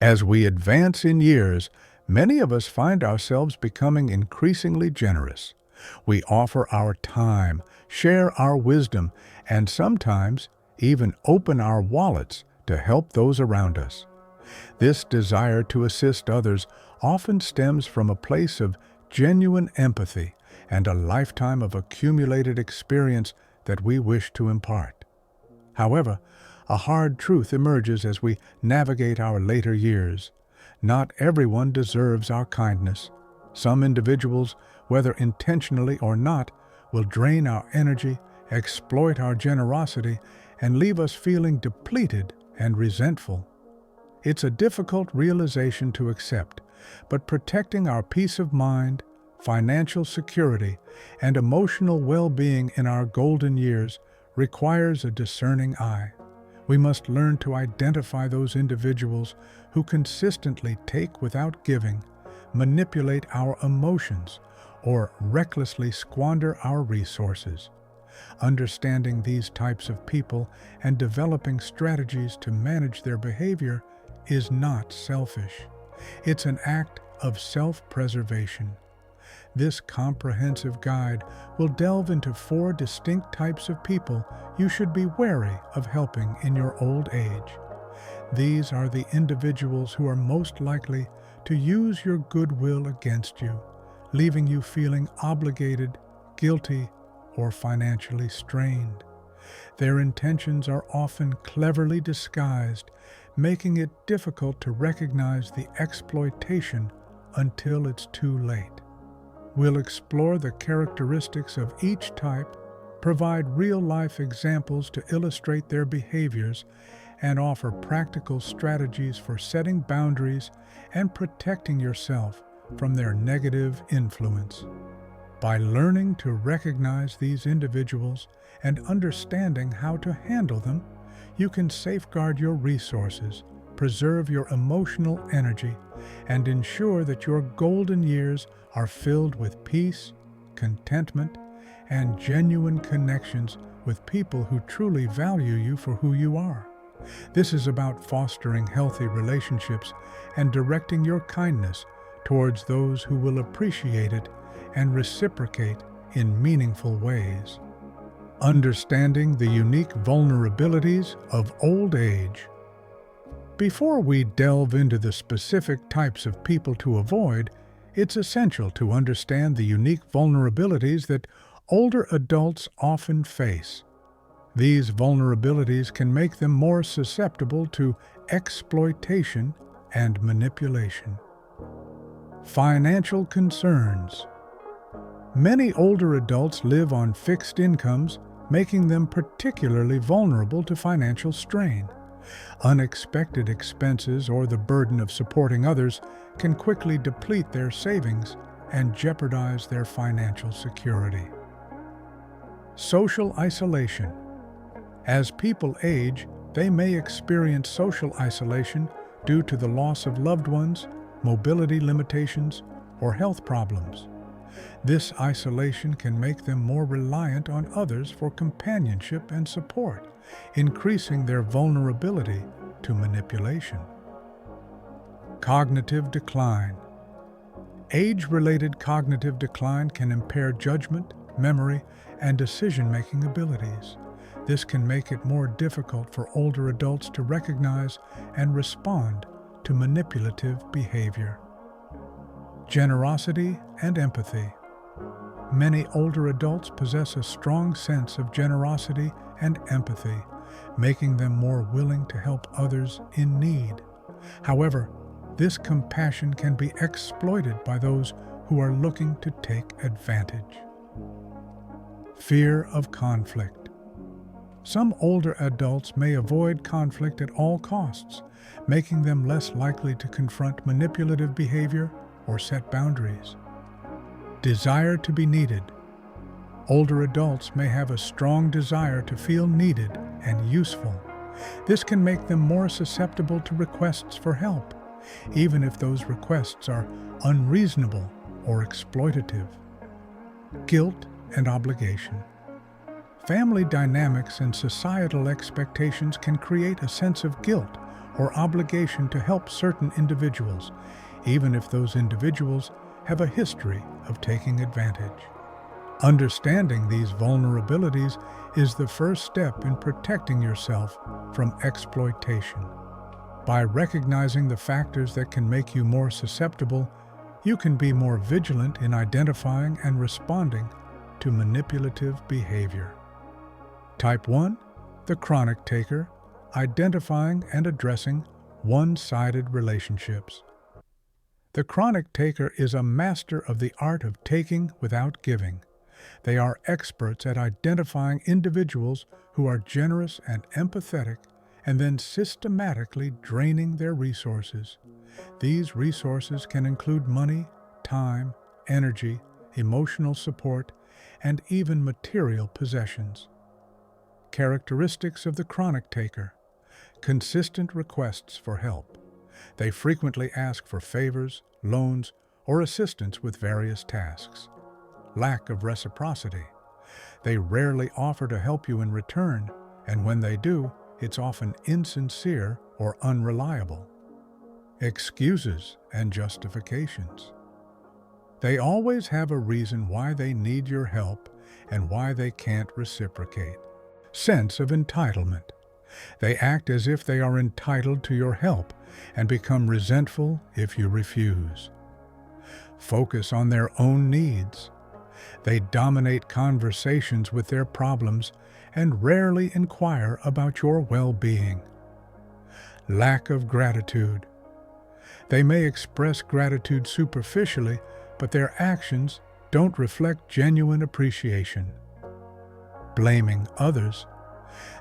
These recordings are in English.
As we advance in years, many of us find ourselves becoming increasingly generous. We offer our time, share our wisdom, and sometimes even open our wallets to help those around us. This desire to assist others often stems from a place of genuine empathy and a lifetime of accumulated experience that we wish to impart. However, a hard truth emerges as we navigate our later years. Not everyone deserves our kindness. Some individuals, whether intentionally or not, will drain our energy, exploit our generosity, and leave us feeling depleted and resentful. It's a difficult realization to accept, but protecting our peace of mind, financial security, and emotional well-being in our golden years requires a discerning eye. We must learn to identify those individuals who consistently take without giving, manipulate our emotions, or recklessly squander our resources. Understanding these types of people and developing strategies to manage their behavior is not selfish. It's an act of self-preservation. This comprehensive guide will delve into 4 distinct types of people you should be wary of helping in your old age. These are the individuals who are most likely to use your goodwill against you, leaving you feeling obligated, guilty, or financially strained. Their intentions are often cleverly disguised, making it difficult to recognize the exploitation until it's too late. We'll explore the characteristics of each type, provide real-life examples to illustrate their behaviors, and offer practical strategies for setting boundaries and protecting yourself from their negative influence. By learning to recognize these individuals and understanding how to handle them, you can safeguard your resources, preserve your emotional energy, and ensure that your golden years are filled with peace, contentment, and genuine connections with people who truly value you for who you are. This is about fostering healthy relationships and directing your kindness towards those who will appreciate it and reciprocate in meaningful ways. Understanding the unique vulnerabilities of old age. Before we delve into the specific types of people to avoid, it's essential to understand the unique vulnerabilities that older adults often face. These vulnerabilities can make them more susceptible to exploitation and manipulation. Financial concerns. Many older adults live on fixed incomes, making them particularly vulnerable to financial strain. Unexpected expenses or the burden of supporting others can quickly deplete their savings and jeopardize their financial security. Social isolation. As people age, they may experience social isolation due to the loss of loved ones, mobility limitations, or health problems. This isolation can make them more reliant on others for companionship and support, increasing their vulnerability to manipulation. Cognitive decline. Age-related cognitive decline can impair judgment, memory, and decision-making abilities. This can make it more difficult for older adults to recognize and respond to manipulative behavior. Generosity and empathy. Many older adults possess a strong sense of generosity and empathy, making them more willing to help others in need. However, this compassion can be exploited by those who are looking to take advantage. Fear of conflict. Some older adults may avoid conflict at all costs, making them less likely to confront manipulative behavior or set boundaries. Desire to be needed. Older adults may have a strong desire to feel needed and useful. This can make them more susceptible to requests for help, even if those requests are unreasonable or exploitative. Guilt and obligation. Family dynamics and societal expectations can create a sense of guilt or obligation to help certain individuals, even if those individuals have a history of taking advantage. Understanding these vulnerabilities is the first step in protecting yourself from exploitation. By recognizing the factors that can make you more susceptible, you can be more vigilant in identifying and responding to manipulative behavior. Type 1, the chronic taker, identifying and addressing one-sided relationships. The chronic taker is a master of the art of taking without giving. They are experts at identifying individuals who are generous and empathetic and then systematically draining their resources. These resources can include money, time, energy, emotional support, and even material possessions. Characteristics of the chronic taker: consistent requests for help. They frequently ask for favors, loans, or assistance with various tasks. Lack of reciprocity. They rarely offer to help you in return, and when they do, it's often insincere or unreliable. Excuses and justifications. They always have a reason why they need your help and why they can't reciprocate. Sense of entitlement. They act as if they are entitled to your help and become resentful if you refuse. Focus on their own needs. They dominate conversations with their problems and rarely inquire about your well-being. Lack of gratitude. They may express gratitude superficially, but their actions don't reflect genuine appreciation. Blaming others.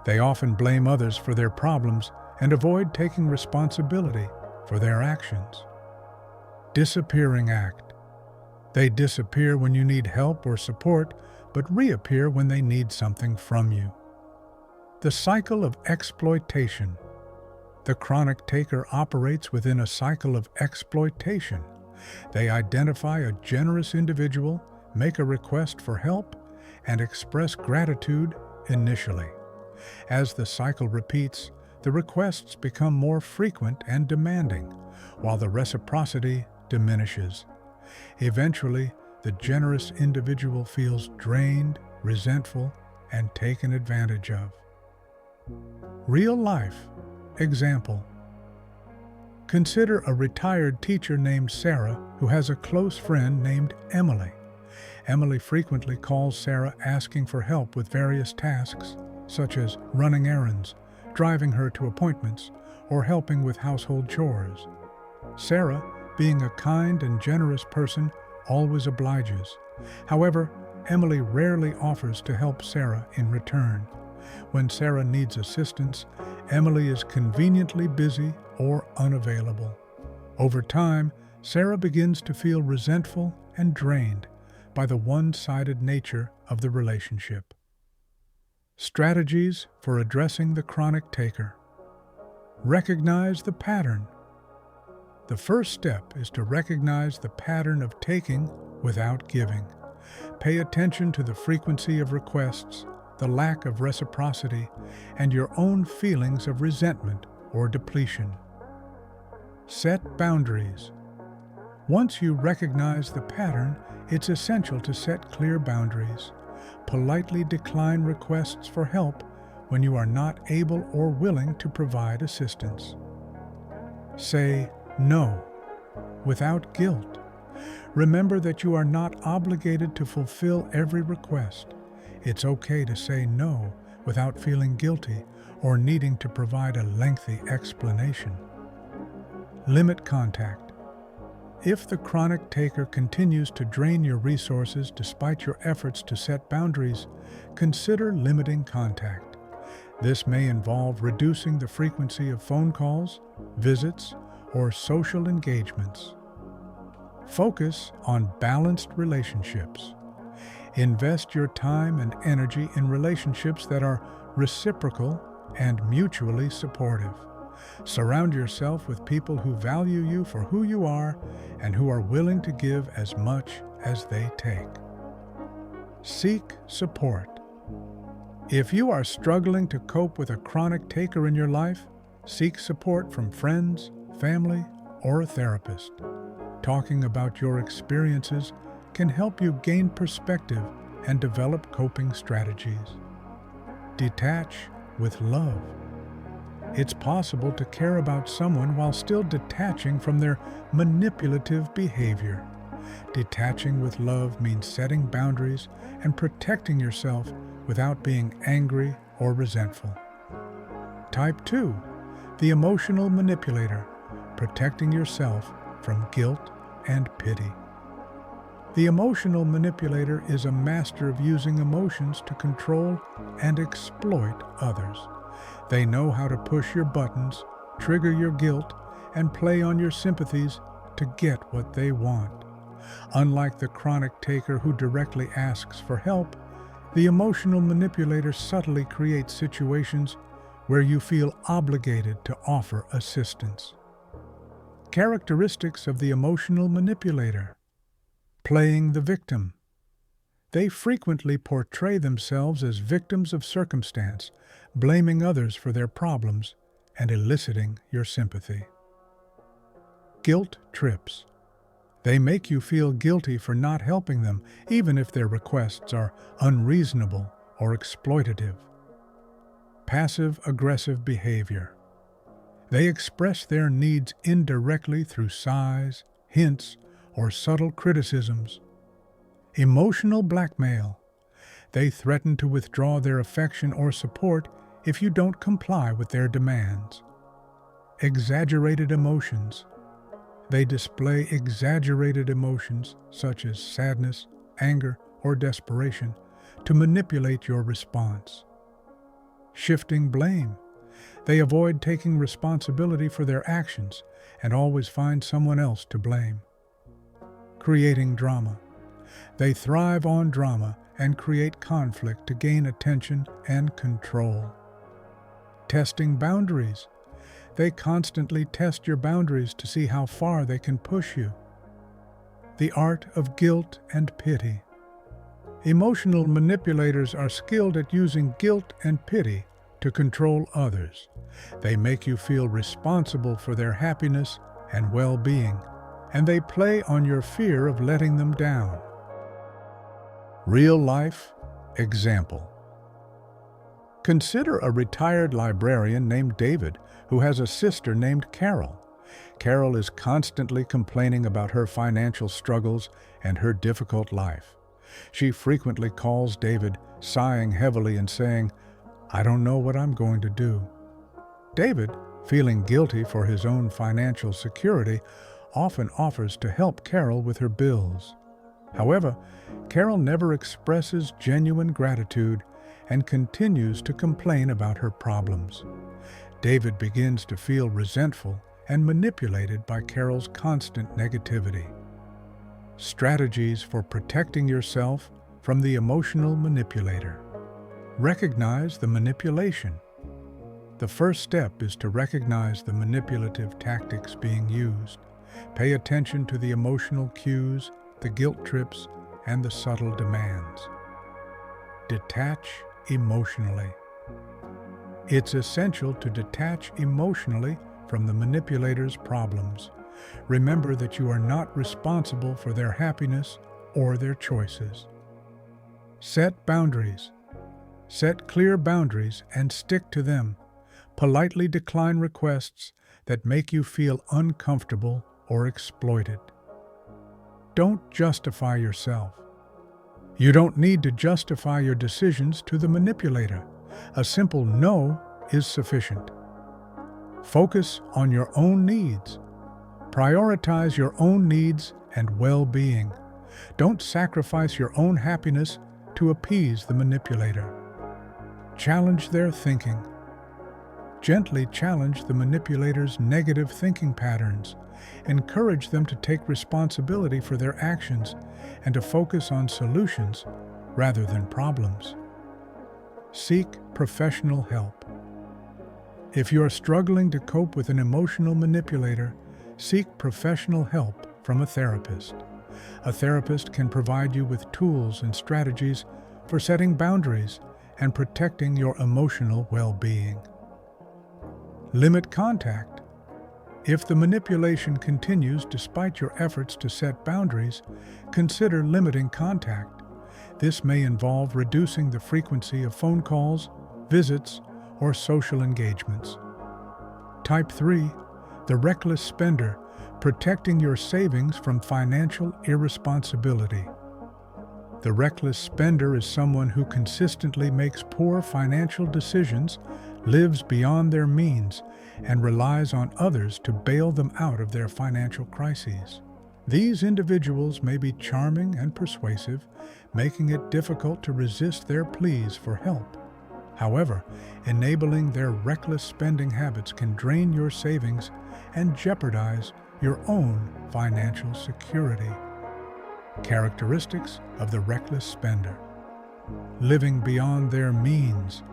They often blame others for their problems and avoid taking responsibility for their actions. Disappearing act. They disappear when you need help or support, but reappear when they need something from you. The cycle of exploitation. The chronic taker operates within a cycle of exploitation. They identify a generous individual, make a request for help, and express gratitude initially. As the cycle repeats, the requests become more frequent and demanding, while the reciprocity diminishes. Eventually, the generous individual feels drained, resentful, and taken advantage of. Real life example. Consider a retired teacher named Sarah who has a close friend named Emily. Emily frequently calls Sarah asking for help with various tasks, such as running errands, driving her to appointments, or helping with household chores. Sarah, being a kind and generous person, always obliges. However, Emily rarely offers to help Sarah in return. When Sarah needs assistance, Emily is conveniently busy or unavailable. Over time, Sarah begins to feel resentful and drained by the one-sided nature of the relationship. Strategies for addressing the chronic taker. Recognize the pattern. The first step is to recognize the pattern of taking without giving. Pay attention to the frequency of requests, the lack of reciprocity, and your own feelings of resentment or depletion. Set boundaries. Once you recognize the pattern, it's essential to set clear boundaries. Politely decline requests for help when you are not able or willing to provide assistance. Say no without guilt. Remember that you are not obligated to fulfill every request. It's okay to say no without feeling guilty or needing to provide a lengthy explanation. Limit contact. If the chronic taker continues to drain your resources despite your efforts to set boundaries, consider limiting contact. This may involve reducing the frequency of phone calls, visits, or social engagements. Focus on balanced relationships. Invest your time and energy in relationships that are reciprocal and mutually supportive. Surround yourself with people who value you for who you are and who are willing to give as much as they take. Seek support. If you are struggling to cope with a chronic taker in your life, Seek support from friends, family, or a therapist. Talking about your experiences can help you gain perspective and develop coping strategies. Detach with love. It's possible to care about someone while still detaching from their manipulative behavior. Detaching with love means setting boundaries and protecting yourself without being angry or resentful. Type 2. The emotional manipulator, protecting yourself from guilt and pity. The emotional manipulator is a master of using emotions to control and exploit others. They know how to push your buttons, trigger your guilt, and play on your sympathies to get what they want. Unlike the chronic taker who directly asks for help, the emotional manipulator subtly creates situations where you feel obligated to offer assistance. Characteristics of the emotional manipulator. Playing the victim. They frequently portray themselves as victims of circumstance, blaming others for their problems and eliciting your sympathy. Guilt trips. They make you feel guilty for not helping them, even if their requests are unreasonable or exploitative. Passive-aggressive behavior. They express their needs indirectly through sighs, hints, or subtle criticisms. Emotional blackmail. They threaten to withdraw their affection or support if you don't comply with their demands. Exaggerated emotions. They display exaggerated emotions such as sadness, anger, or desperation to manipulate your response. Shifting blame. They avoid taking responsibility for their actions and always find someone else to blame. Creating drama. They thrive on drama and create conflict to gain attention and control. Testing boundaries. They constantly test your boundaries to see how far they can push you. The art of guilt and pity. Emotional manipulators are skilled at using guilt and pity to control others. They make you feel responsible for their happiness and well-being, and they play on your fear of letting them down. Real-life example. Consider a retired librarian named David who has a sister named Carol. Carol is constantly complaining about her financial struggles and her difficult life. She frequently calls David, sighing heavily and saying, "I don't know what I'm going to do." David, feeling guilty for his own financial security, often offers to help Carol with her bills. However, Carol never expresses genuine gratitude and continues to complain about her problems. David begins to feel resentful and manipulated by Carol's constant negativity. Strategies for protecting yourself from the emotional manipulator. Recognize the manipulation. The first step is to recognize the manipulative tactics being used. Pay attention to the emotional cues, the guilt trips, and the subtle demands. Detach emotionally. It's essential to detach emotionally from the manipulator's problems. Remember that you are not responsible for their happiness or their choices. Set boundaries. Set clear boundaries and stick to them. Politely decline requests that make you feel uncomfortable or exploited. Don't justify yourself. You don't need to justify your decisions to the manipulator. A simple no is sufficient. Focus on your own needs. Prioritize your own needs and well-being. Don't sacrifice your own happiness to appease the manipulator. Challenge their thinking. Gently challenge the manipulator's negative thinking patterns. Encourage them to take responsibility for their actions and to focus on solutions rather than problems. Seek professional help. If you are struggling to cope with an emotional manipulator, seek professional help from a therapist. A therapist can provide you with tools and strategies for setting boundaries and protecting your emotional well-being. Limit contact. If the manipulation continues despite your efforts to set boundaries, consider limiting contact. This may involve reducing the frequency of phone calls, visits, or social engagements. Type 3. The reckless spender, protecting your savings from financial irresponsibility. The reckless spender is someone who consistently makes poor financial decisions, lives beyond their means, and relies on others to bail them out of their financial crises. These individuals may be charming and persuasive, making it difficult to resist their pleas for help. However, enabling their reckless spending habits can drain your savings and jeopardize your own financial security. Characteristics of the reckless spender. Living beyond their means.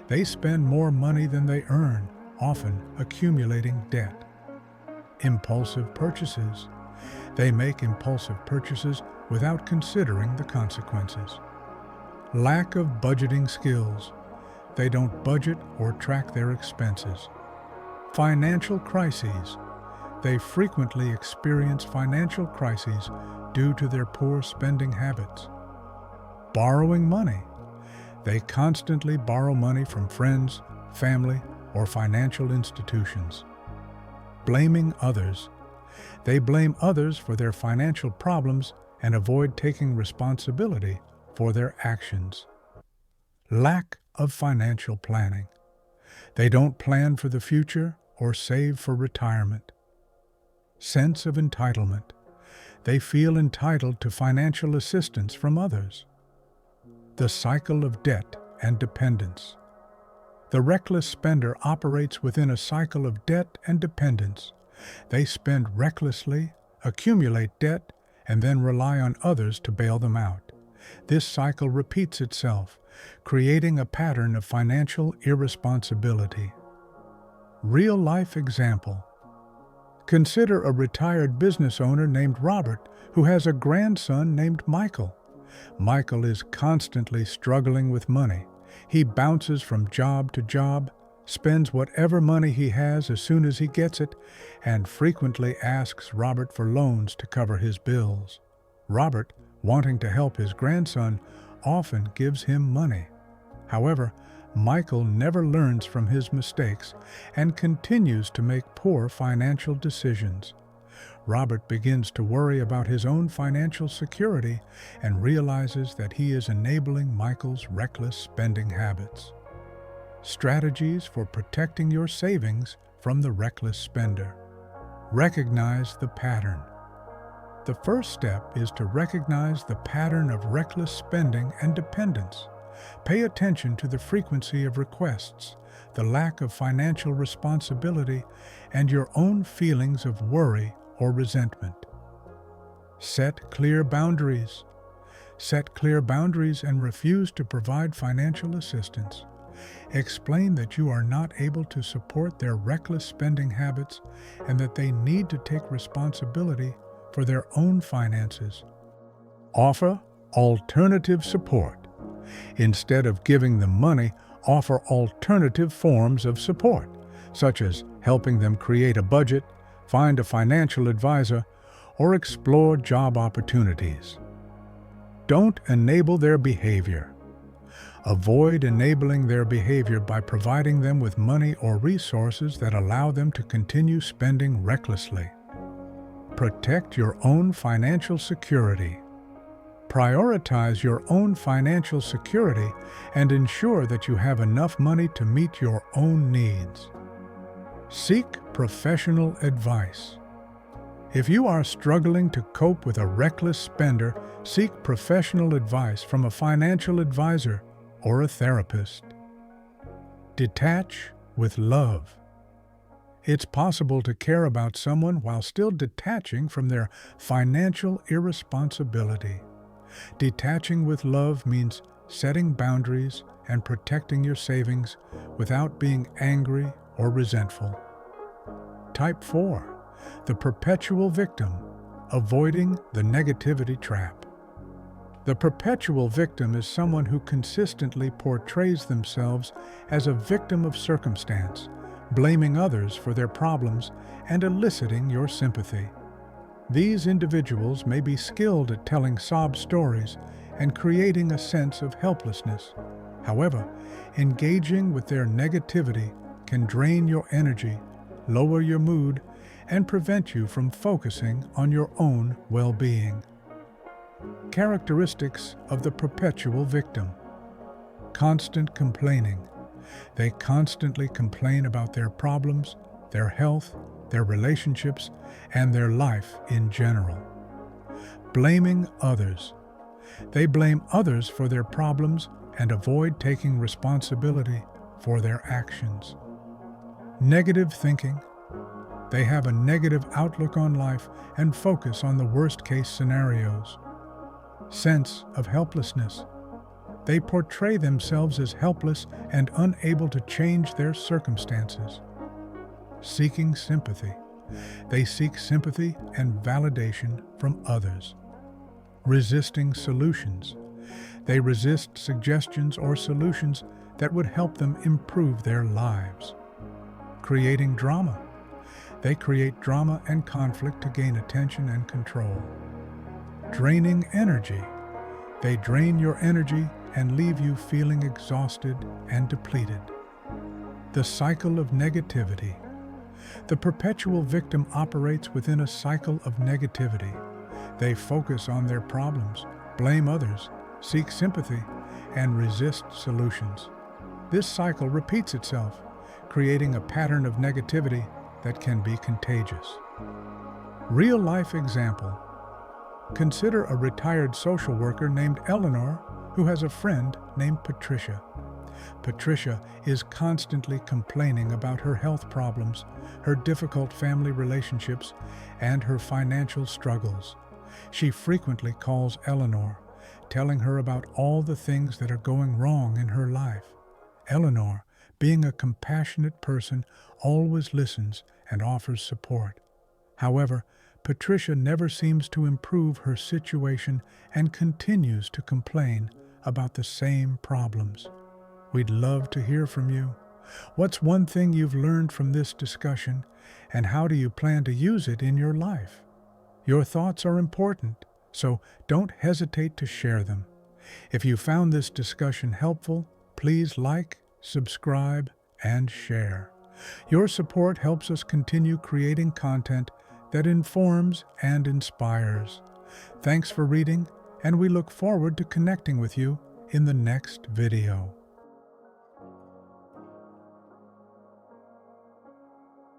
They spend more money than they earn, often accumulating debt. Impulsive purchases. They make impulsive purchases without considering the consequences. Lack of budgeting skills. They don't budget or track their expenses. Financial crises. They frequently experience financial crises due to their poor spending habits. Borrowing money. They constantly borrow money from friends, family, or financial institutions. Blaming others. They blame others for their financial problems and avoid taking responsibility for their actions. Lack of financial planning. They don't plan for the future or save for retirement. Sense of entitlement. They feel entitled to financial assistance from others. The cycle of debt and dependence. The reckless spender operates within a cycle of debt and dependence. They spend recklessly, accumulate debt, and then rely on others to bail them out. This cycle repeats itself, creating a pattern of financial irresponsibility. Real-life example. Consider a retired business owner named Robert who has a grandson named Michael. Michael is constantly struggling with money. He bounces from job to job, spends whatever money he has as soon as he gets it, and frequently asks Robert for loans to cover his bills. Robert, wanting to help his grandson, often gives him money. However, Michael never learns from his mistakes and continues to make poor financial decisions. Robert begins to worry about his own financial security and realizes that he is enabling Michael's reckless spending habits. Strategies for protecting your savings from the reckless spender. Recognize the pattern. The first step is to recognize the pattern of reckless spending and dependence. Pay attention to the frequency of requests, the lack of financial responsibility, and your own feelings of worry or resentment. Set clear boundaries. Set clear boundaries and refuse to provide financial assistance. Explain that you are not able to support their reckless spending habits and that they need to take responsibility for their own finances. Offer alternative support. Instead of giving them money, offer alternative forms of support, such as helping them create a budget, find a financial advisor, or explore job opportunities. Don't enable their behavior. Avoid enabling their behavior by providing them with money or resources that allow them to continue spending recklessly. Protect your own financial security. Prioritize your own financial security and ensure that you have enough money to meet your own needs. Seek professional advice. If you are struggling to cope with a reckless spender, seek professional advice from a financial advisor or a therapist. Detach with love. It's possible to care about someone while still detaching from their financial irresponsibility. Detaching with love means setting boundaries and protecting your savings without being angry or resentful. Type 4. The perpetual victim, avoiding the negativity trap. The perpetual victim is someone who consistently portrays themselves as a victim of circumstance, blaming others for their problems and eliciting your sympathy. These individuals may be skilled at telling sob stories and creating a sense of helplessness. However, engaging with their negativity can drain your energy, lower your mood, and prevent you from focusing on your own well-being. Characteristics of the perpetual victim. Constant complaining. They constantly complain about their problems, their health, their relationships, and their life in general. Blaming others. They blame others for their problems and avoid taking responsibility for their actions. Negative thinking. They have a negative outlook on life and focus on the worst-case scenarios. Sense of helplessness. They portray themselves as helpless and unable to change their circumstances. Seeking sympathy. They seek sympathy and validation from others. Resisting solutions. They resist suggestions or solutions that would help them improve their lives. Creating drama. They create drama and conflict to gain attention and control. Draining energy. They drain your energy and leave you feeling exhausted and depleted. The cycle of negativity. The perpetual victim operates within a cycle of negativity. They focus on their problems, blame others, seek sympathy, and resist solutions. This cycle repeats itself, creating a pattern of negativity that can be contagious. Real-life example. Consider a retired social worker named Eleanor who has a friend named Patricia. Patricia is constantly complaining about her health problems, her difficult family relationships, and her financial struggles. She frequently calls Eleanor, telling her about all the things that are going wrong in her life. Eleanor, being a compassionate person, always listens and offers support. However, Patricia never seems to improve her situation and continues to complain about the same problems. We'd love to hear from you. What's one thing you've learned from this discussion, and how do you plan to use it in your life? Your thoughts are important, so don't hesitate to share them. If you found this discussion helpful, please like, subscribe, and share. Your support helps us continue creating content that informs and inspires. Thanks for reading, and we look forward to connecting with you in the next video.